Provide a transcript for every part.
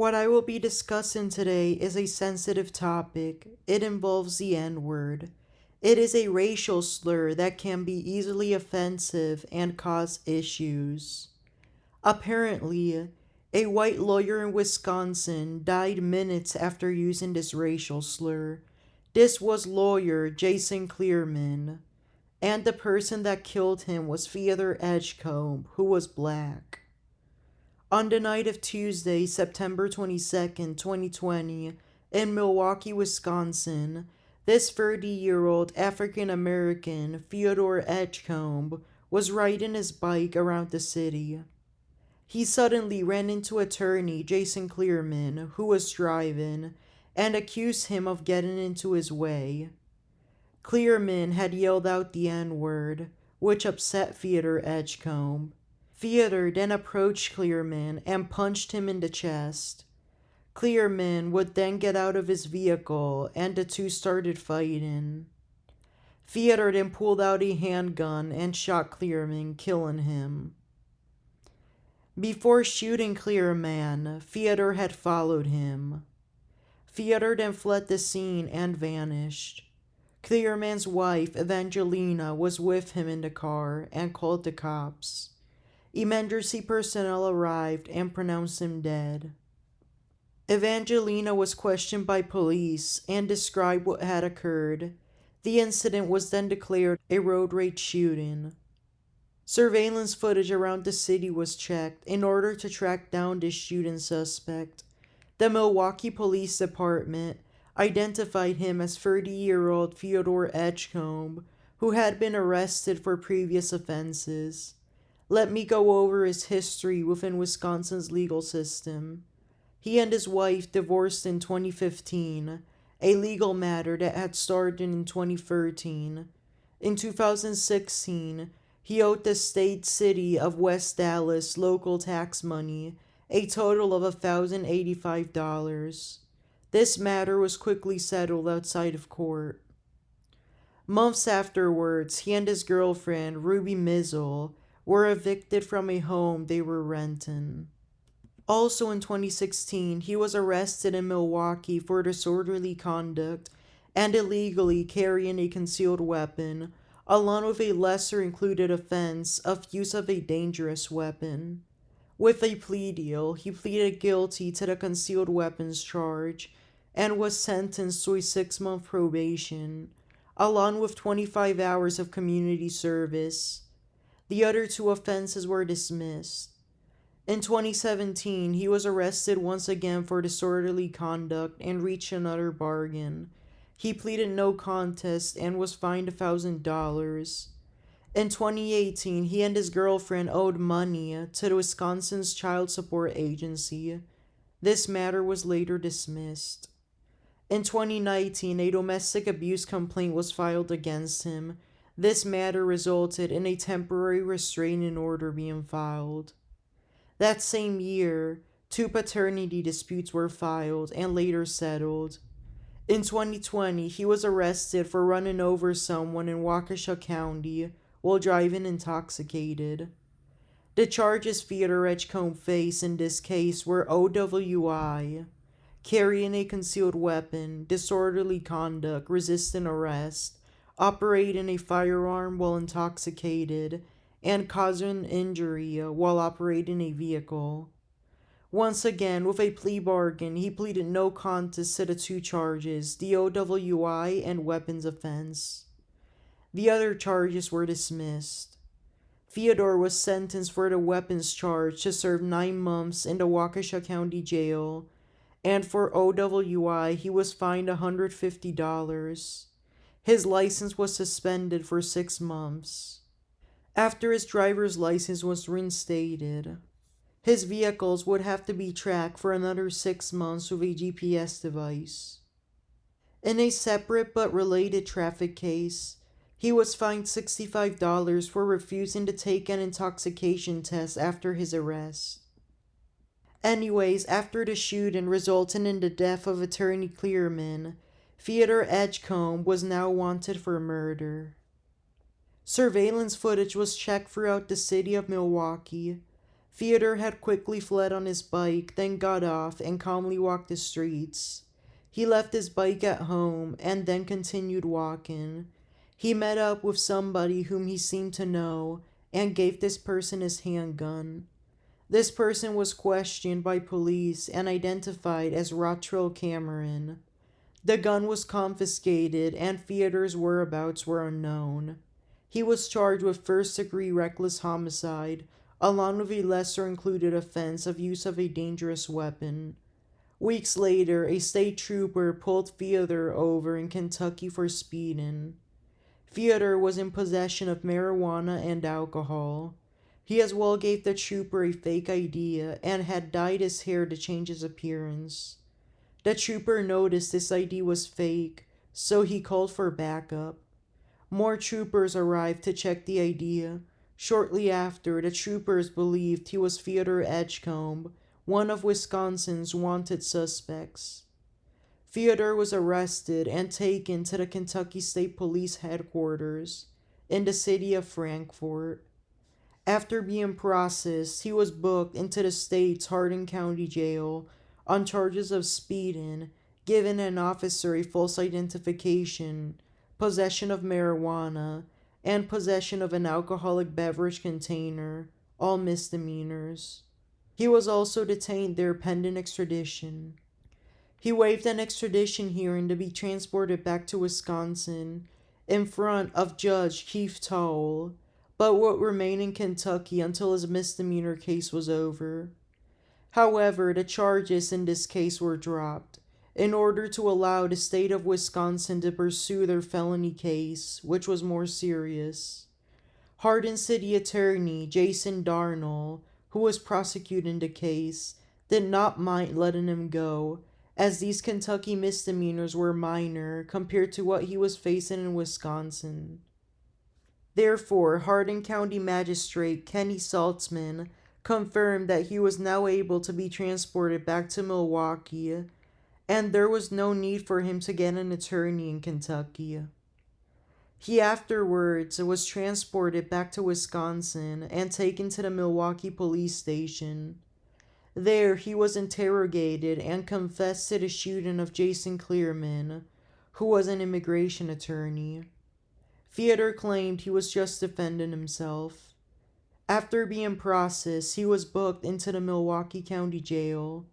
What I will be discussing today is a sensitive topic. It involves the N-word. It is a racial slur that can be easily offensive and cause issues. Apparently, a white lawyer in Wisconsin died minutes after using this racial slur. This was lawyer Jason Cleereman, and the person that killed him was Theodore Edgecomb, who was black. On the night of Tuesday, September 22nd, 2020, in Milwaukee, Wisconsin, this 30-year-old African American, Theodore Edgecomb, was riding his bike around the city. He suddenly ran into attorney Jason Cleereman, who was driving, and accused him of getting into his way. Cleereman had yelled out the N-word, which upset Theodore Edgecomb. Theodore then approached Cleereman and punched him in the chest. Cleereman would then get out of his vehicle and the two started fighting. Theodore then pulled out a handgun and shot Cleereman, killing him. Before shooting Cleereman, Theodore had followed him. Theodore then fled the scene and vanished. Cleereman's wife, Evangelina, was with him in the car and called the cops. Emergency personnel arrived and pronounced him dead. Evangelina was questioned by police and described what had occurred. The incident was then declared a road rage shooting. Surveillance footage around the city was checked in order to track down this shooting suspect. The Milwaukee Police Department identified him as 30-year-old Theodore Edgecomb, who had been arrested for previous offenses. Let me go over his history within Wisconsin's legal system. He and his wife divorced in 2015, a legal matter that had started in 2013. In 2016, he owed the state city of West Dallas local tax money, a total of $1,085. This matter was quickly settled outside of court. Months afterwards, he and his girlfriend, Ruby Mizzle, were evicted from a home they were renting. Also in 2016, he was arrested in Milwaukee for disorderly conduct and illegally carrying a concealed weapon, along with a lesser included offense of use of a dangerous weapon. With a plea deal, he pleaded guilty to the concealed weapons charge and was sentenced to a 6-month probation, along with 25 hours of community service. The other 2 offenses were dismissed. In 2017, he was arrested once again for disorderly conduct and reached another bargain. He pleaded no contest and was fined $1,000. In 2018, he and his girlfriend owed money to Wisconsin's Child Support Agency. This matter was later dismissed. In 2019, a domestic abuse complaint was filed against him. This matter resulted in a temporary restraining order being filed. That same year, 2 paternity disputes were filed and later settled. In 2020, he was arrested for running over someone in Waukesha County while driving intoxicated. The charges Theodore Edgecomb faced in this case were OWI, carrying a concealed weapon, disorderly conduct, resisting arrest, operating a firearm while intoxicated, and causing injury while operating a vehicle. Once again, with a plea bargain, he pleaded no contest to the 2 charges, the OWI and weapons offense. The other charges were dismissed. Theodore was sentenced for the weapons charge to serve 9 months in the Waukesha County Jail, and for OWI, he was fined $150. His license was suspended for 6 months. After his driver's license was reinstated, his vehicles would have to be tracked for another 6 months with a GPS device. In a separate but related traffic case, he was fined $65 for refusing to take an intoxication test after his arrest. Anyways, after the shooting resulting in the death of attorney Cleereman, Theodore Edgecomb was now wanted for murder. Surveillance footage was checked throughout the city of Milwaukee. Theodore had quickly fled on his bike, then got off and calmly walked the streets. He left his bike at home and then continued walking. He met up with somebody whom he seemed to know and gave this person his handgun. This person was questioned by police and identified as Rotrell Cameron. The gun was confiscated and Theodore's whereabouts were unknown. He was charged with first-degree reckless homicide, along with a lesser-included offense of use of a dangerous weapon. Weeks later, a state trooper pulled Theodore over in Kentucky for speeding. Theodore was in possession of marijuana and alcohol. He as well gave the trooper a fake ID and had dyed his hair to change his appearance. The trooper noticed this ID was fake, so he called for backup. More troopers arrived to check the ID. Shortly after, the troopers believed he was Theodore Edgecomb, one of Wisconsin's wanted suspects. Theodore was arrested and taken to the Kentucky State Police headquarters in the city of Frankfort. After being processed, he was booked into the state's Hardin County Jail on charges of speeding, giving an officer a false identification, possession of marijuana, and possession of an alcoholic beverage container, all misdemeanors. He was also detained there pending extradition. He waived an extradition hearing to be transported back to Wisconsin in front of Judge Keith Toll, but would remain in Kentucky until his misdemeanor case was over. However, the charges in this case were dropped in order to allow the state of Wisconsin to pursue their felony case, which was more serious. Hardin City Attorney Jason Darnell, who was prosecuting the case, did not mind letting him go, as these Kentucky misdemeanors were minor compared to what he was facing in Wisconsin. Therefore, Hardin County Magistrate Kenny Saltzman confirmed that he was now able to be transported back to Milwaukee, and there was no need for him to get an attorney in Kentucky. He afterwards was transported back to Wisconsin and taken to the Milwaukee police station. There he was interrogated and confessed to the shooting of Jason Cleereman, who was an immigration attorney. Theodore claimed he was just defending himself. After being processed, he was booked into the Milwaukee County Jail.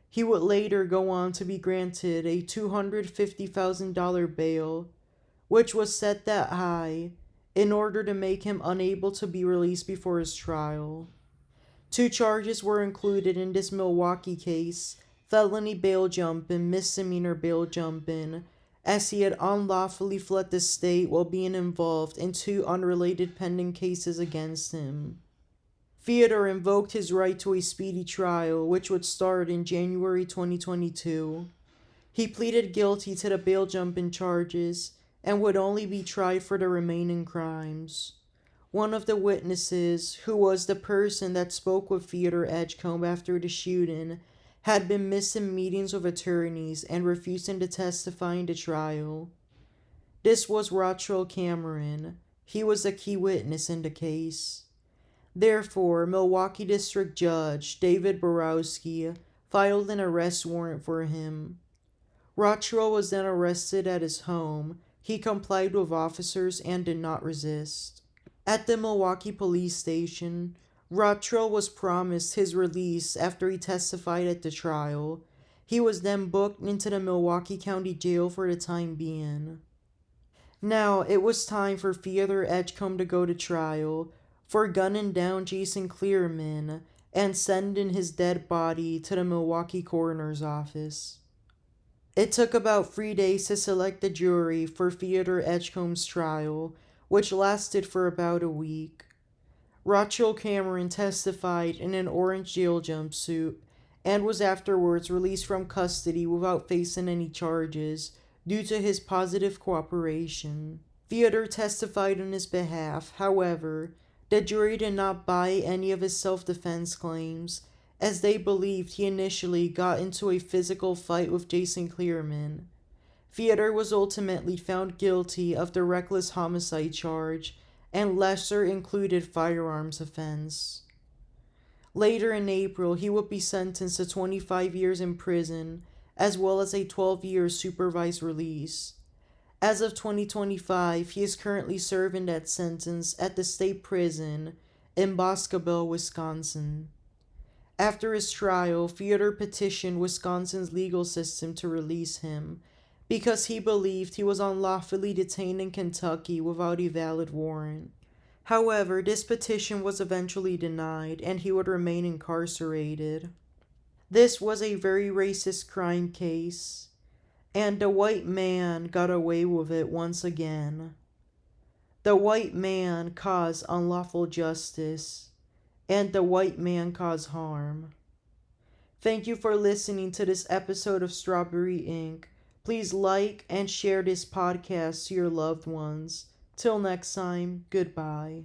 He would later go on to be granted a $250,000 bail, which was set that high in order to make him unable to be released before his trial. 2 charges were included in this Milwaukee case: felony bail jumping, misdemeanor bail jumping, as he had unlawfully fled the state while being involved in 2 unrelated pending cases against him. Theodore invoked his right to a speedy trial, which would start in January 2022. He pleaded guilty to the bail jumping charges and would only be tried for the remaining crimes. One of the witnesses, who was the person that spoke with Theodore Edgecomb after the shooting, had been missing meetings with attorneys and refusing to testify in the trial. This was Rotrell Cameron. He was a key witness in the case. Therefore, Milwaukee District Judge David Borowski filed an arrest warrant for him. Rotrell was then arrested at his home. He complied with officers and did not resist. At the Milwaukee police station, Rotrell was promised his release after he testified at the trial. He was then booked into the Milwaukee County Jail for the time being. Now, it was time for Theodore Edgecomb to go to trial for gunning down Jason Cleereman and sending his dead body to the Milwaukee coroner's office. It took about 3 days to select the jury for Theodore Edgecomb's trial, which lasted for about a week. Rotrell Cameron testified in an orange jail jumpsuit and was afterwards released from custody without facing any charges due to his positive cooperation. Theodore testified on his behalf. However, the jury did not buy any of his self-defense claims, as they believed he initially got into a physical fight with Jason Cleereman. Theodore was ultimately found guilty of the reckless homicide charge and lesser included firearms offense. Later in April, he would be sentenced to 25 years in prison, as well as a 12-year supervised release. As of 2025, he is currently serving that sentence at the state prison in Boscobel, Wisconsin. After his trial, Theodore petitioned Wisconsin's legal system to release him because he believed he was unlawfully detained in Kentucky without a valid warrant. However, this petition was eventually denied and he would remain incarcerated. This was a very racist crime case, and the white man got away with it once again. The white man caused unlawful justice, and the white man caused harm. Thank you for listening to this episode of Strawberry Inc. Please like and share this podcast to your loved ones. Till next time, goodbye.